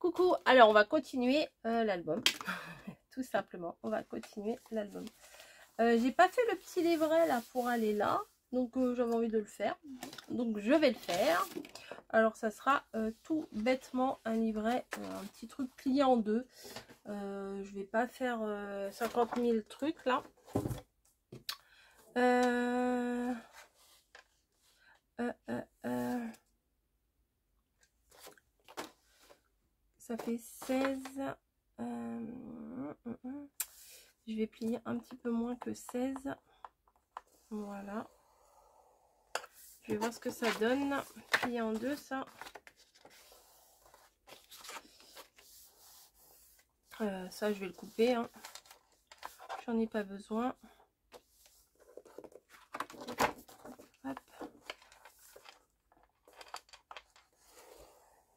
Coucou, alors on va continuer l'album. Tout simplement, on va continuer l'album. J'ai pas fait le petit livret là pour aller là. Donc j'avais envie de le faire. Donc je vais le faire. Alors ça sera tout bêtement un livret, un petit truc plié en deux. Je vais pas faire 50 000 trucs là. Ça fait 16. Je vais plier un petit peu moins que 16. Voilà. Je vais voir ce que ça donne. Plier en deux, ça. Ça, je vais le couper. Hein. J'en ai pas besoin. Hop.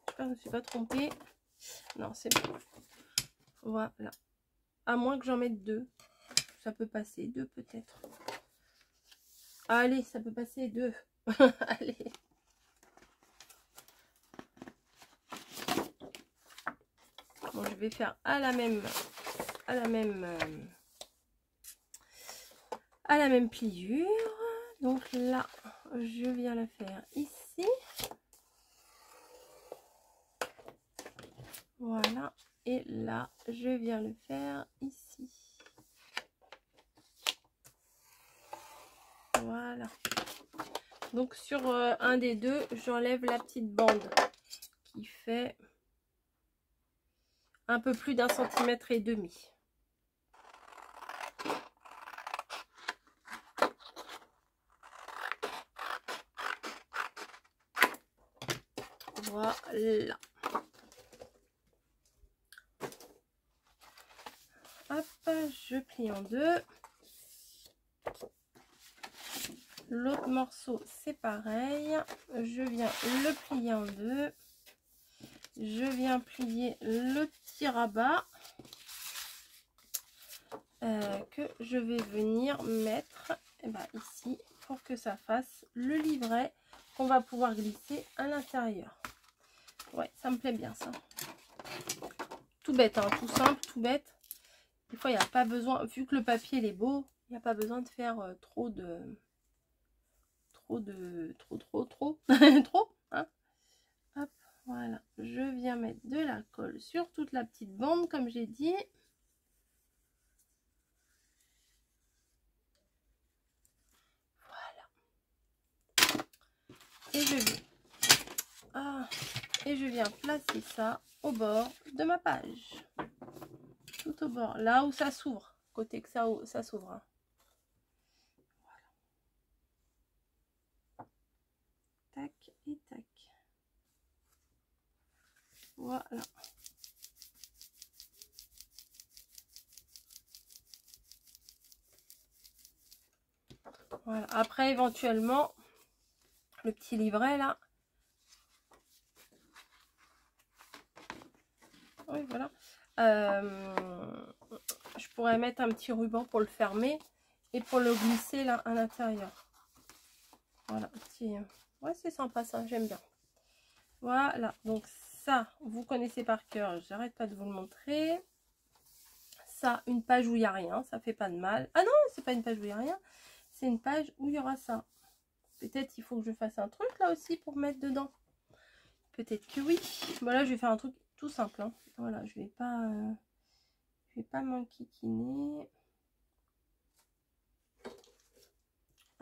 J'espère que je ne me suis pas trompée. Non, c'est bon. Voilà. À moins que j'en mette deux. Ça peut passer. Deux peut-être. Allez, ça peut passer. Deux. Allez. Bon, je vais faire à la même pliure. Donc là, je viens la faire ici. Voilà. Et là, je viens le faire ici. Voilà. Donc sur un des deux, j'enlève la petite bande qui fait un peu plus d'1,5 centimètre. Voilà. Hop, je plie en deux. L'autre morceau, c'est pareil. Je viens le plier en deux. Je viens plier le petit rabat que je vais venir mettre ici pour que ça fasse le livret qu'on va pouvoir glisser à l'intérieur. Ouais, ça me plaît bien ça. Tout bête, hein, tout simple, tout bête. Des fois, il n'y a pas besoin, vu que le papier il est beau, il n'y a pas besoin de faire trop, hein. Hop, voilà. Je viens mettre de la colle sur toute la petite bande, comme j'ai dit. Voilà. Et je viens placer ça au bord de ma page. Tout au bord, là où ça s'ouvre. Côté que ça s'ouvre. Hein. Tac et tac. Voilà. Voilà. Après, éventuellement, le petit livret là. Oui, voilà. Je pourrais mettre un petit ruban pour le fermer et pour le glisser là à l'intérieur. Voilà. Petit... Ouais, c'est sympa ça, j'aime bien. Voilà. Donc ça, vous connaissez par cœur. J'arrête pas de vous le montrer. Ça, une page où il n'y a rien, ça fait pas de mal. Ah non, c'est pas une page où il n'y a rien. C'est une page où il y aura ça. Peut-être il faut que je fasse un truc là aussi pour mettre dedans. Peut-être que oui. Voilà, je vais faire un truc tout simple. Hein. Voilà, je vais pas m'enquiquiner.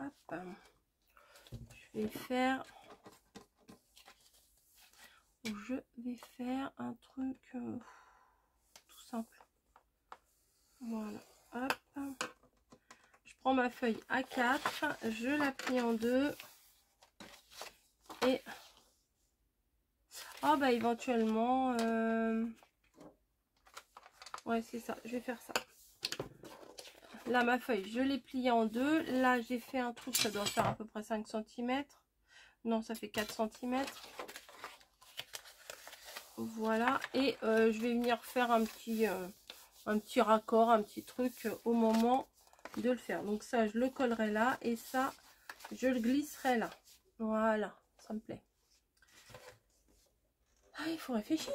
Hop. Je vais faire un truc tout simple. Voilà. Hop. Je prends ma feuille A4, je la plie en deux et éventuellement ouais, c'est ça, je vais faire ça. Là, ma feuille, je l'ai pliée en deux. Là, j'ai fait un trou, ça doit faire à peu près 5 cm. Non, ça fait 4 cm. Voilà. Et je vais venir faire un petit raccord, un petit truc au moment de le faire. Donc ça, je le collerai là. Et ça, je le glisserai là. Voilà, ça me plaît. Ah, il faut réfléchir.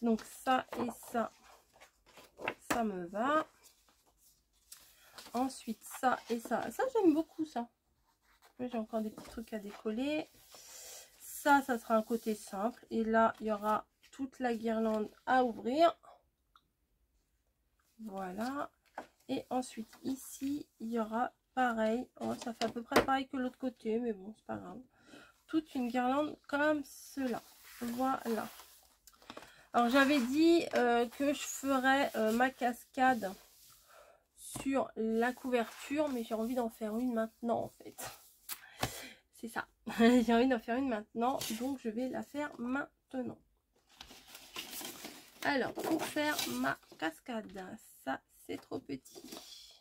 Donc ça et ça, ça me va. Ensuite ça et ça, ça j'aime beaucoup ça. J'ai encore des petits trucs à décoller. Ça sera un côté simple. Et là, il y aura toute la guirlande à ouvrir. Voilà. Et ensuite, ici, il y aura pareil. Oh, ça fait à peu près pareil que l'autre côté, mais bon, c'est pas grave. Toute une guirlande comme cela. Voilà. Alors, j'avais dit que je ferais ma cascade sur la couverture, mais j'ai envie d'en faire une maintenant, en fait. C'est ça. J'ai envie d'en faire une maintenant, donc je vais la faire maintenant. Alors, pour faire ma cascade, ça, c'est trop petit.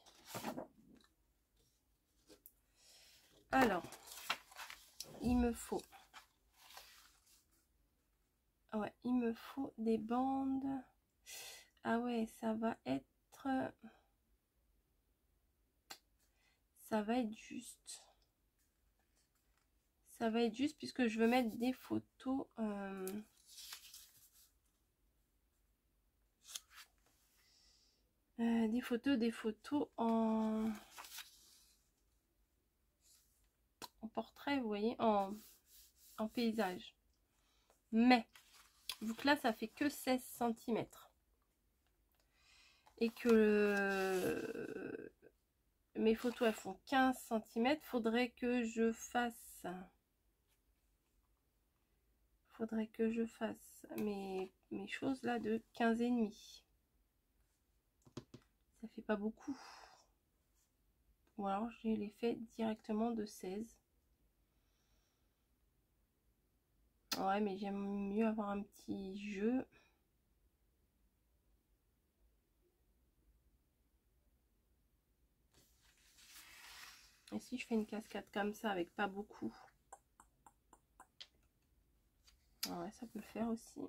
Alors, il me faut... Ouais, il me faut des bandes. Ah ouais, ça va être... Ça va être juste. Ça va être juste puisque je veux mettre des photos... des photos en portrait, vous voyez, en paysage. Mais, vu que là, ça fait que 16 cm. Et que mes photos, elles font 15 cm, faudrait que je fasse... Faudrait que je fasse mes choses là de 15,5. Ça fait pas beaucoup. Ou alors, je les fais directement de 16. Ouais, mais j'aime mieux avoir un petit jeu. Et si je fais une cascade comme ça avec pas beaucoup, ouais, ça peut le faire aussi.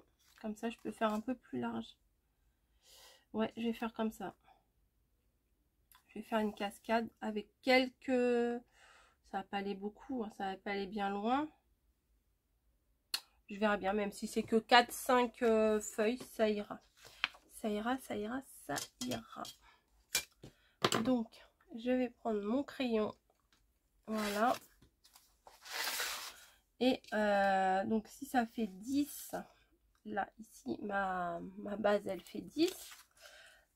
Comme ça, je peux faire un peu plus large. Ouais, je vais faire comme ça. Je vais faire une cascade avec quelques... Ça va pas aller beaucoup, hein, ça va pas aller bien loin. Je verrai bien, même si c'est que 4-5 feuilles, ça ira. Ça ira, ça ira, ça ira. Donc, je vais prendre mon crayon. Voilà. Et donc, si ça fait 10, là, ici, ma base, elle fait 10.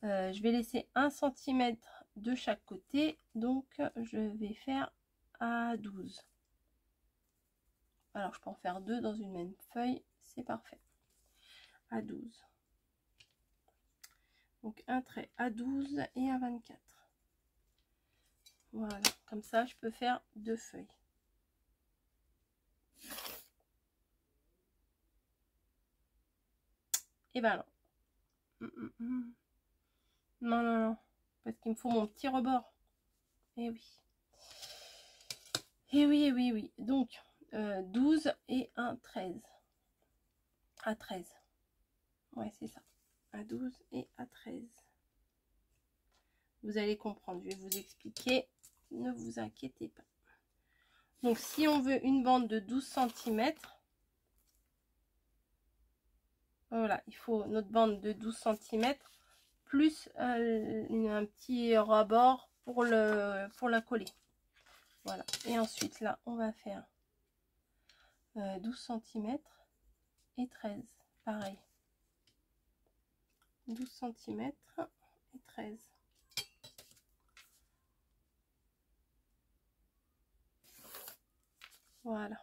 Je vais laisser 1 cm de chaque côté. Donc, je vais faire à 12. Alors, je peux en faire 2 dans une même feuille. C'est parfait. À 12. Donc, un trait à 12 et à 24. Voilà. Comme ça, je peux faire 2 feuilles. Et ben non. Non, non, non. Parce qu'il me faut mon petit rebord. Et oui. Et oui, et oui, oui. Donc, 12 et un 13. À 13. Ouais, c'est ça. À 12 et à 13. Vous allez comprendre. Je vais vous expliquer. Ne vous inquiétez pas. Donc, si on veut une bande de 12 cm, voilà, il faut notre bande de 12 cm plus un petit rebord pour la coller. Voilà. Et ensuite, là, on va faire 12 cm et 13. Pareil. 12 cm et 13. Voilà.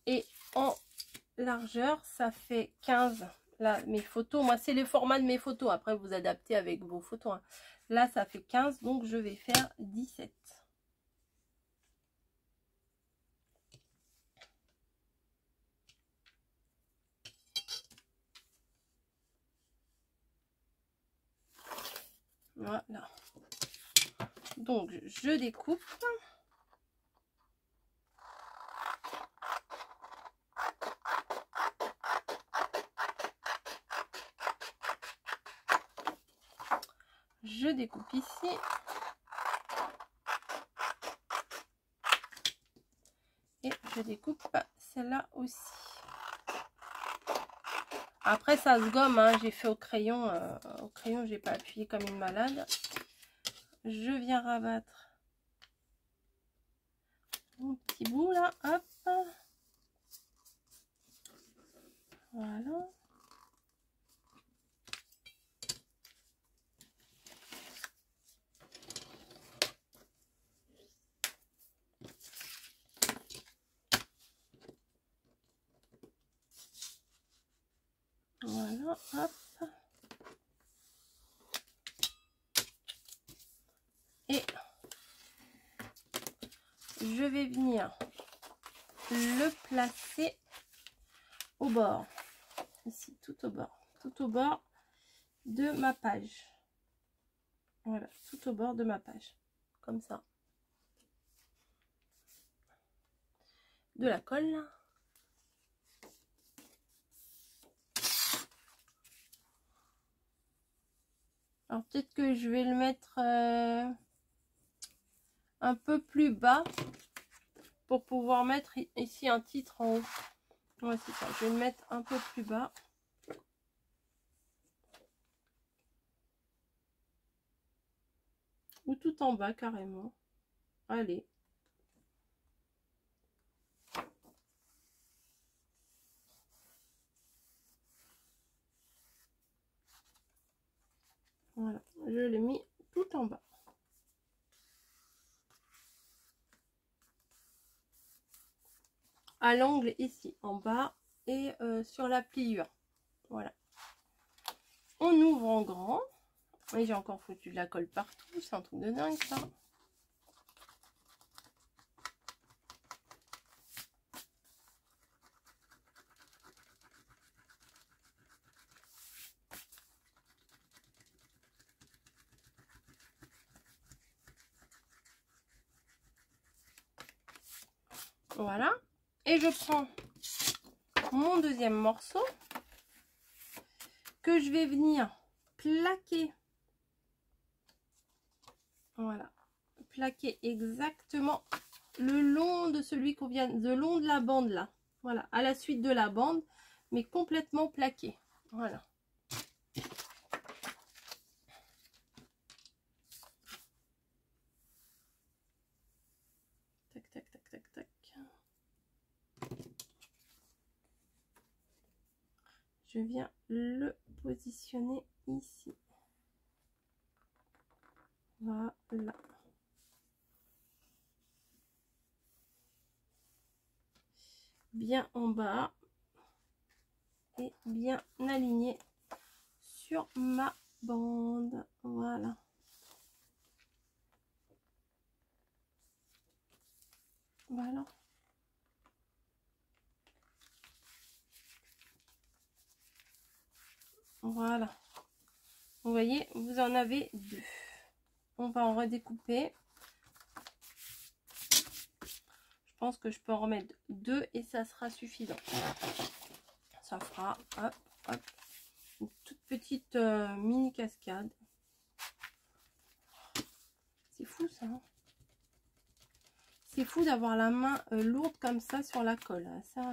Et en largeur, ça fait 15. Là, mes photos, moi, c'est le format de mes photos. Après, vous adaptez avec vos photos, hein. Là, ça fait 15, donc je vais faire 17. Voilà. Donc, je découpe. Je découpe ici. Et je découpe celle-là aussi. Après, ça se gomme, hein. J'ai fait au crayon. J'ai pas appuyé comme une malade. Je viens rabattre mon petit bout là. Hop. Voilà. Voilà, hop. Et je vais venir le placer au bord. Ici, tout au bord de ma page. Voilà, tout au bord de ma page. Comme ça. De la colle, là. Alors peut-être que je vais le mettre un peu plus bas pour pouvoir mettre ici un titre en haut. Ouais, c'est ça. Je vais le mettre un peu plus bas. Ou tout en bas carrément. Allez. Voilà. Je l'ai mis tout en bas. À l'angle ici en bas et sur la pliure. Voilà. On ouvre en grand. Et j'ai encore foutu de la colle partout. C'est un truc de dingue ça. Voilà. Et je prends mon deuxième morceau que je vais venir plaquer. Voilà. Plaquer exactement le long de celui qu'on vient, le long de la bande là. Voilà. À la suite de la bande, mais complètement plaqué. Voilà. Tac, tac, tac, tac, tac. Je viens le positionner ici. Voilà. Bien en bas. Et bien aligné sur ma bande. Voilà. Voilà. Voilà. Vous voyez, vous en avez deux. On va en redécouper. Je pense que je peux en remettre deux et ça sera suffisant. Ça fera hop, hop, une toute petite mini cascade. C'est fou ça. Hein, c'est fou d'avoir la main lourde comme ça sur la colle. Ça.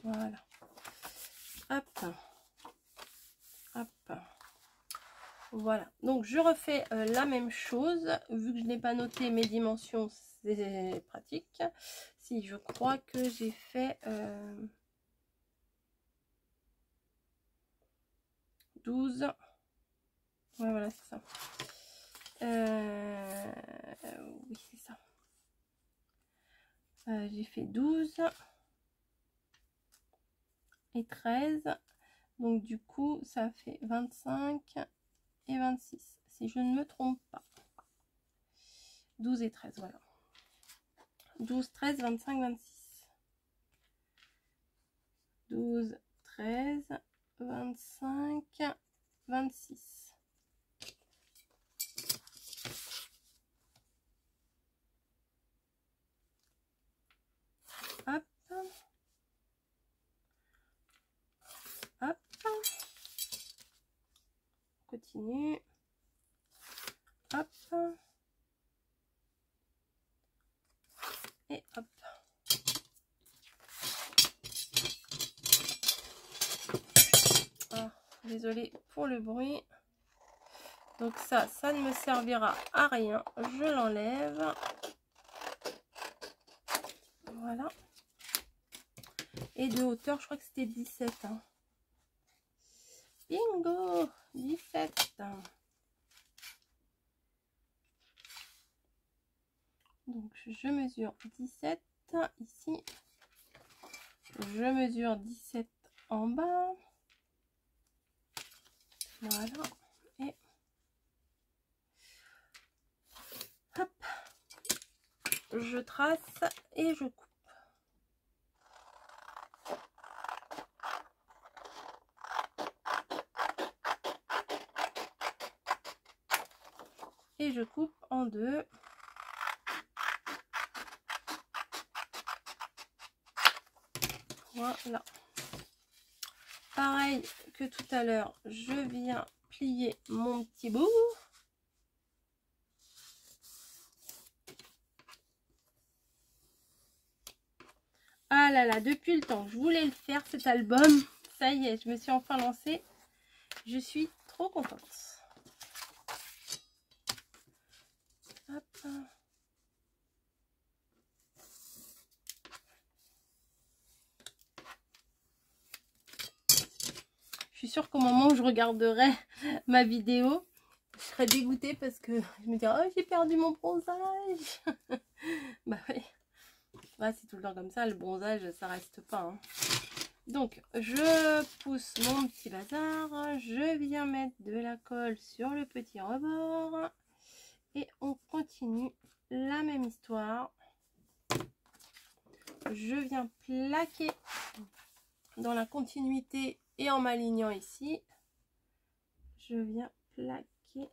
Voilà. Hop. Hop. Voilà. Donc je refais la même chose. Vu que je n'ai pas noté mes dimensions, c'est pratique. Si je crois que j'ai fait 12. Ouais, voilà, c'est ça. Oui, c'est ça. J'ai fait 12 et 13. Donc du coup, ça fait 25 et 26. Si je ne me trompe pas. 12 et 13, voilà. 12, 13, 25, 26. 12, 13, 25, 26. Hop. Hop. Continue. Hop. désolée pour le bruit. Donc ça ne me servira à rien. Je l'enlève. Voilà. Et de hauteur, je crois que c'était 17. Hein. Bingo! 17. Donc je mesure 17 ici. Je mesure 17 en bas. Voilà. Et hop. Je trace et je coupe. Et je coupe en deux. Voilà. Pareil que tout à l'heure, je viens plier mon petit bout. Ah là là, depuis le temps que je voulais le faire cet album, ça y est, je me suis enfin lancée. Je suis trop contente. Hop. Je suis sûre qu'au moment où je regarderai ma vidéo, je serai dégoûtée parce que je me dirai, oh, j'ai perdu mon bronzage. Bah oui, ouais, c'est tout le temps comme ça, le bronzage, ça reste pas. Hein. Donc, je pousse mon petit bazar, je viens mettre de la colle sur le petit rebord et on continue la même histoire. Je viens plaquer dans la continuité et en m'alignant ici. Je viens plaquer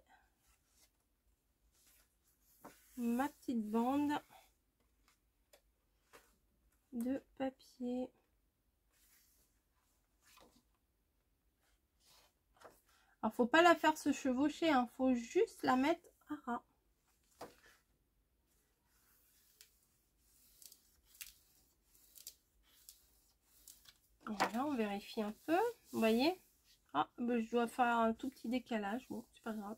ma petite bande de papier. Alors, faut pas la faire se chevaucher, hein. Faut juste la mettre à ras. Voilà, on vérifie un peu. Vous voyez? Ah, ben, je dois faire un tout petit décalage. Bon, c'est pas grave.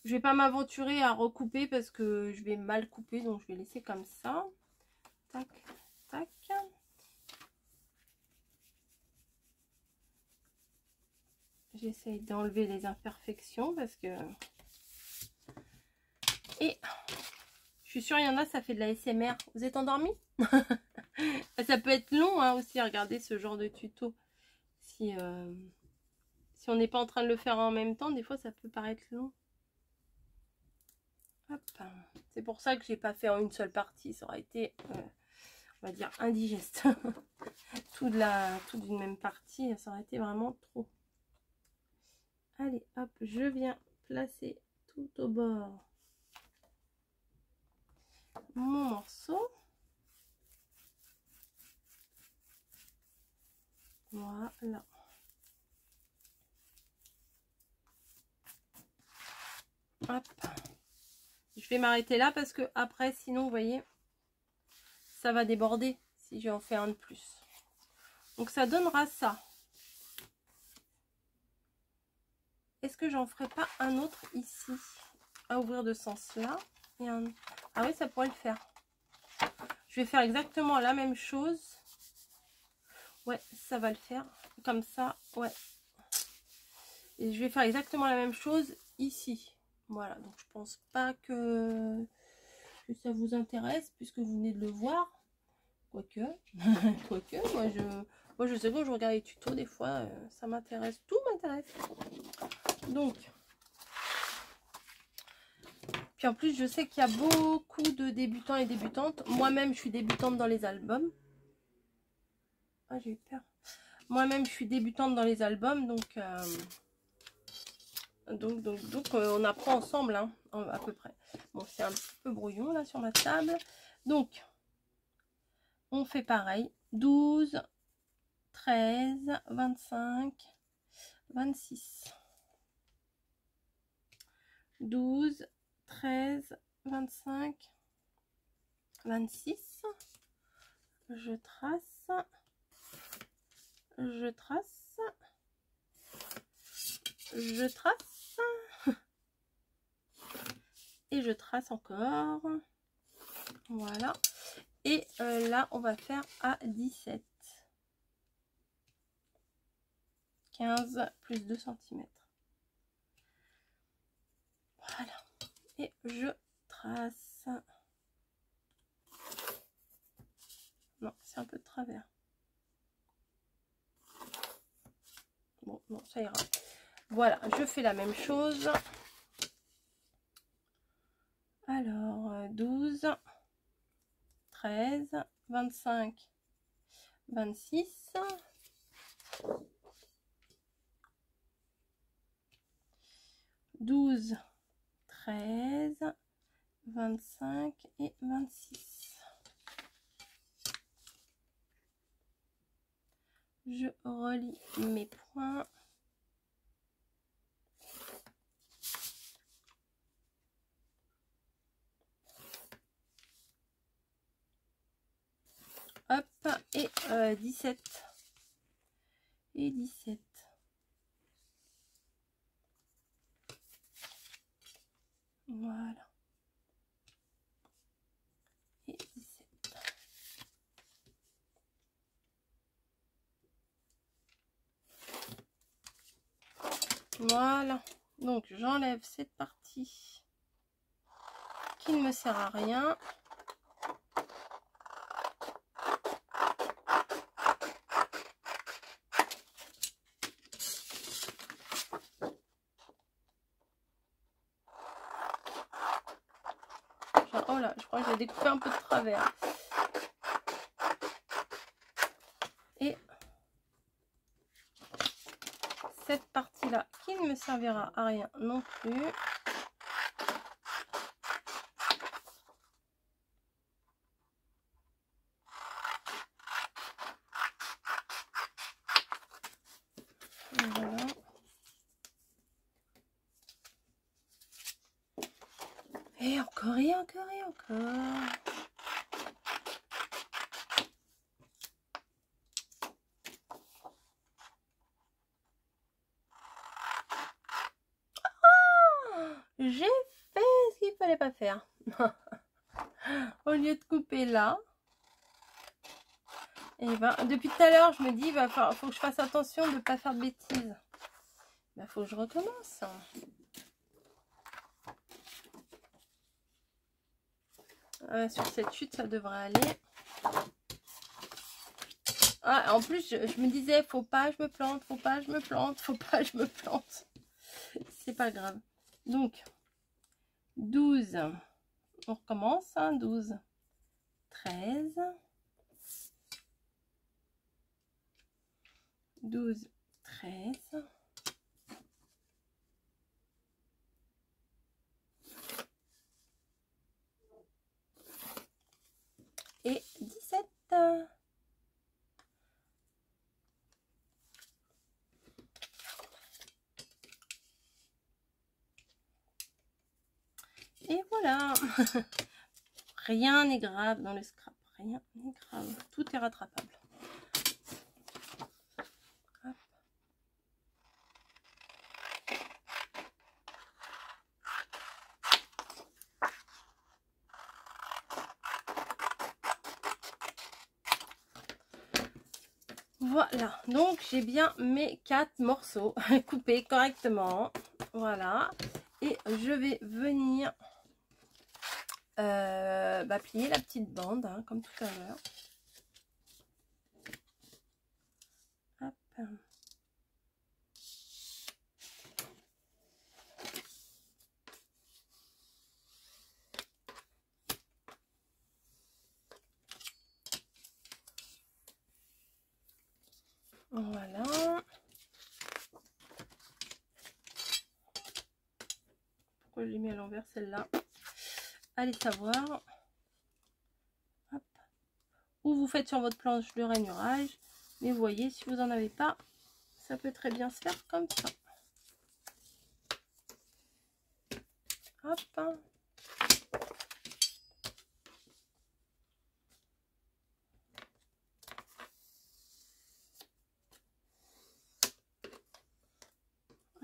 Je vais pas m'aventurer à recouper parce que je vais mal couper, donc je vais laisser comme ça. Tac, tac. J'essaye d'enlever les imperfections parce que... Et je suis sûre, il y en a, ça fait de la SMR. Vous êtes endormis? Ça peut être long hein, aussi à regarder ce genre de tuto. Si on n'est pas en train de le faire en même temps, des fois ça peut paraître long. C'est pour ça que j'ai pas fait en une seule partie. Ça aurait été, on va dire, indigeste. tout d'une même partie, ça aurait été vraiment trop. Allez, hop, je viens placer tout au bord mon morceau. Voilà. Hop. Je vais m'arrêter là parce que après, sinon, vous voyez, ça va déborder si j'en fais un de plus. Donc, ça donnera ça. Est-ce que j'en ferai pas un autre ici à ouvrir de ce sens-là? Ah oui, ça pourrait le faire. Je vais faire exactement la même chose. Ouais, ça va le faire. Comme ça, ouais. Et je vais faire exactement la même chose ici. Voilà, donc je pense pas que ça vous intéresse puisque vous venez de le voir. Quoique, moi je sais quand je regarde les tutos, des fois, ça m'intéresse. Tout m'intéresse. Donc, puis en plus, je sais qu'il y a beaucoup de débutants et débutantes. Moi-même, je suis débutante dans les albums. Ah, j'ai eu peur. Moi-même, je suis débutante dans les albums, donc on apprend ensemble, hein, à peu près. Bon, c'est un petit peu brouillon, là, sur ma table. Donc, on fait pareil. 12, 13, 25, 26. 12, 13, 25, 26. Je trace. je trace. Et je trace encore. Voilà. Et là, on va faire à 17. 15 plus 2 cm. Voilà. Et je trace. Non, c'est un peu de travers. Bon, non, ça ira. Voilà, je fais la même chose. Alors, 12, 13, 25, 26. 12, 13, 25 et 26. Je relie mes points. Hop, et 17. Et 17. Voilà. Et 17. Voilà. Donc, j'enlève cette partie qui ne me sert à rien. Oh là, je crois que j'ai découpé un peu de travers. Et cette partie-là qui ne me servira à rien non plus. Voilà. Et encore et encore et encore. J'ai fait ce qu'il fallait pas faire. Au lieu de couper là, et ben depuis tout à l'heure je me dis faut que je fasse attention de ne pas faire de bêtises. Ben, faut que je recommence. Sur cette chute ça devrait aller. Ah, en plus je me disais faut pas je me plante, faut pas je me plante, faut pas je me plante. C'est pas grave. Donc 12, on recommence, hein, 12, 13, 12, 13, et 17. Et voilà. Rien n'est grave dans le scrap. Rien n'est grave. Tout est rattrapable. Hop. Voilà. Donc, j'ai bien mes 4 morceaux coupés correctement. Voilà. Et je vais venir plier la petite bande, hein, comme tout à l'heure. Hop. Voilà. Pourquoi je l'ai mis à l'envers celle-là? Allez savoir. Hop. Ou vous faites sur votre planche le rainurage. Mais vous voyez, si vous n'en avez pas, ça peut très bien se faire comme ça. Hop.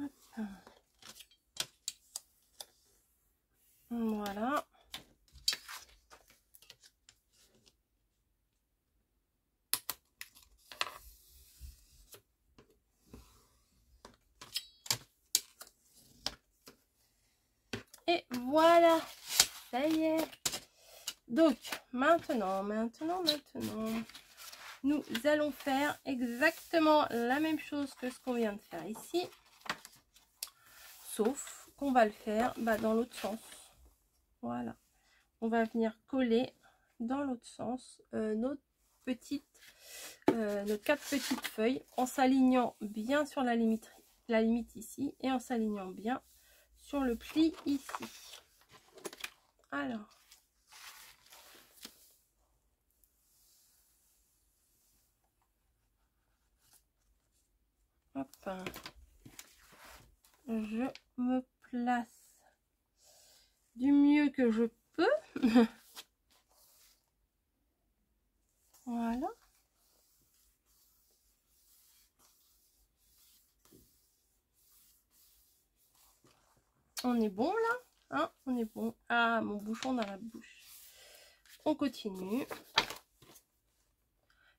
Hop. Voilà. Et voilà, ça y est. Donc, maintenant, nous allons faire exactement la même chose que ce qu'on vient de faire ici. Sauf qu'on va le faire dans l'autre sens. Voilà. On va venir coller dans l'autre sens nos 4 petites feuilles en s'alignant bien sur la limite ici et en s'alignant bien sur le pli ici. Alors, hop, je me place du mieux que je peux. Voilà. On est bon là, hein, on est bon. Ah, mon bouchon dans la bouche. On continue.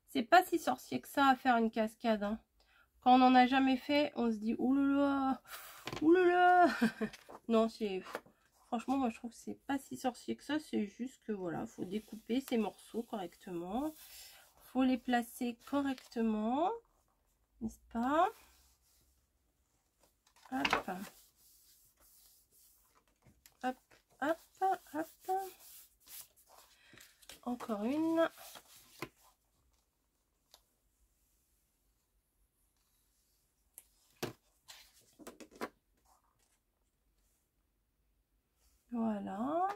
C'est pas si sorcier que ça à faire une cascade, hein. Quand on n'en a jamais fait, on se dit oulala, oulala. Non, c'est franchement, moi je trouve que c'est pas si sorcier que ça. C'est juste que voilà, faut découper ces morceaux correctement, faut les placer correctement, n'est-ce pas? Hop, hop, hop, hop. Encore une. Voilà.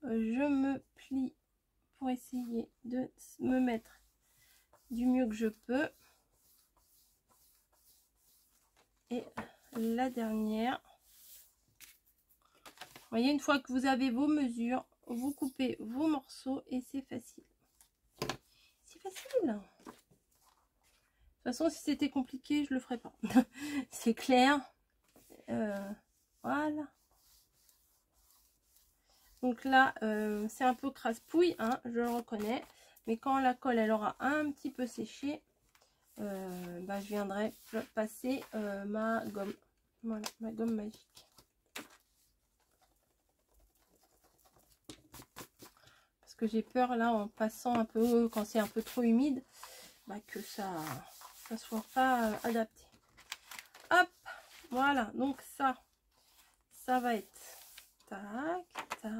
Je me plie pour essayer de me mettre du mieux que je peux. Et la dernière. Vous voyez, une fois que vous avez vos mesures, vous coupez vos morceaux et c'est facile. C'est facile. De toute façon, si c'était compliqué, je le ferais pas. C'est clair. Voilà. Donc là, c'est un peu crasse-pouille, hein, je le reconnais. Mais quand la colle, elle aura un petit peu séché, je viendrai passer ma gomme. Voilà, ma gomme magique. Parce que j'ai peur là, en passant un peu, quand c'est un peu trop humide, que ça soit pas adapté. Hop, voilà, donc ça va être tac, tac,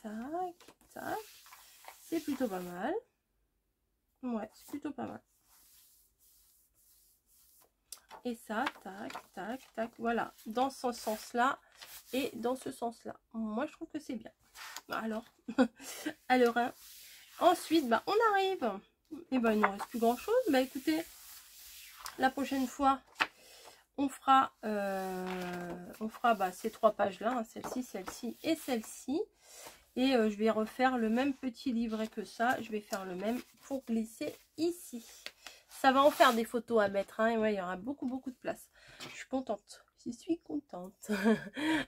tac, tac. C'est plutôt pas mal. Ouais, c'est plutôt pas mal. Et ça, tac, tac, tac, voilà, dans ce sens-là et dans ce sens-là. Moi, je trouve que c'est bien. Alors, alors, hein. Ensuite, on arrive. Et il ne nous reste plus grand-chose. Écoutez, la prochaine fois, on fera ces 3 pages-là, hein, celle-ci, celle-ci et celle-ci. Et je vais refaire le même petit livret que ça. Je vais faire le même pour glisser ici. Ça va en faire des photos à mettre, hein, et ouais, il y aura beaucoup de place. Je suis contente. Je suis contente.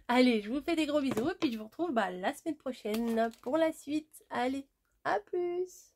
Allez, je vous fais des gros bisous et puis je vous retrouve la semaine prochaine pour la suite. Allez, à plus.